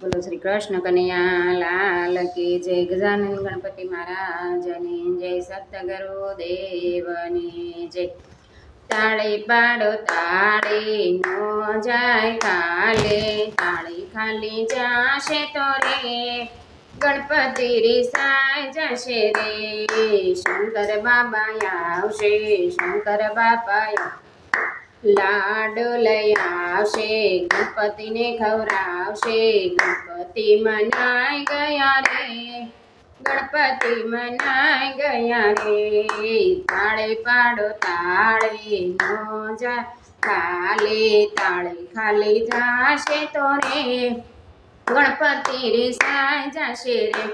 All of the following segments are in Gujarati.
બોલો શ્રી કૃષ્ણ કનૈયા લાલ કી જય ગજાનન ગણપતિ મહારાજની જય સતગુરુ દેવની જય તાળી પાડો તાળી નો જાય કાલે તાળી ખાલી જાશે તો રે ગણપતિ રીસાય જશે રે શંકર બાબા આવશે શંકર બાપા લાડ લઈ આવશે ગણપતિને ખવડાવશે ગણપતિ મનાઈ ગયા રે ગણપતિ મનાઈ ગયા રે તાળે પાડો તાળે નો જા ખાલી તાળી ખાલી જાશે તો રે ગણપતિ રીસાઈ જશે રે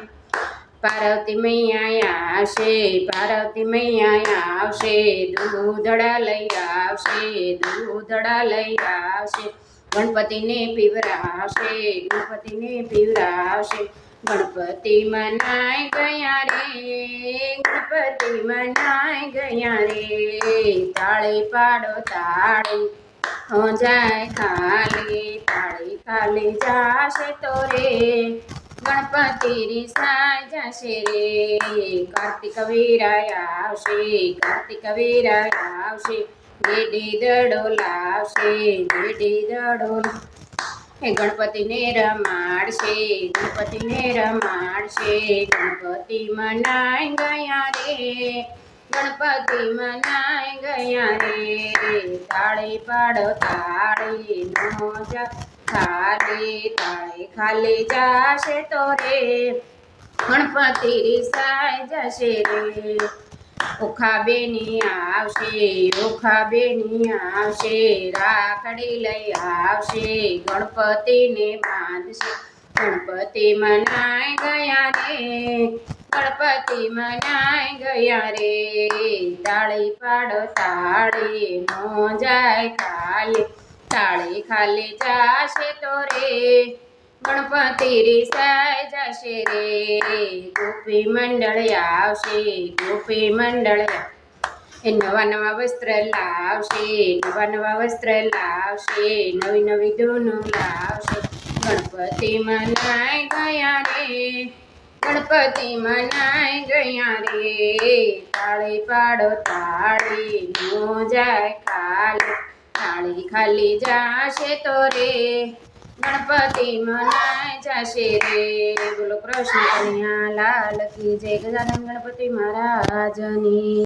પાર્વતી મૈયા આવશે પાર્વતી મૈયા આવશે દૂધડા લઈ આવશે દૂધડા લઈ આવશે ગણપતિને પીવરાવશે ગણપતિને પીવરાવશે ગણપતિ મનાઈ ગયા રે ગણપતિ મનાઈ ગયા રે તાળી પાડો તાળી હો જાય ખાલી તાળી ખાલી જાશે તો રે ગણપતિ રીસાઈ જશે રે કાર્તિક વીરાય આવશે કાર્તિક વીરાય આવશે ગેડી દડો લાવશે ગેડી દડો ગણપતિને રમાડશે ગણપતિને રમાડશે ગણપતિ મનાઈ ગયા રે ગણપતિ મનાઈ ગયા રે તાળી પાડો તાળી નો જા ખાલી તાળી ખાલી જાશે તો રે ગણપતિ રીસાઈ જશે રે ઓખા બેની આવશે ઓખા બેની આવશે રાખડી લઈ આવશે ગણપતિને બાંધશે ગણપતિ મનાઈ ગયા રે ગણપતિ મનાઈ ગયા રે તાળી પાડો તાળી નો જાય ખાલી તાળી ખાલી જાશે તો રે ગણપતિ રીસાઈ જશે રે ગોપી મંડળ આવશે ગોપી મંડળ એ નવા નવા વસ્ત્ર લાવશે નવા નવા વસ્ત્ર લાવશે નવી નવી ધૂનો લાવશે ગણપતિ મનાઈ ગયા રે ગણપતિ મનાઈ ગયા રે તાળી પાડો તાળી નો જાય ખાલી તાળી ખાલી જાશે તો રે ગણપતિ મનાઈ જશે રે બોલો કૃષ્ણ કનૈયા લાલ કી જય ગજાનન ગણપતિ મહારાજની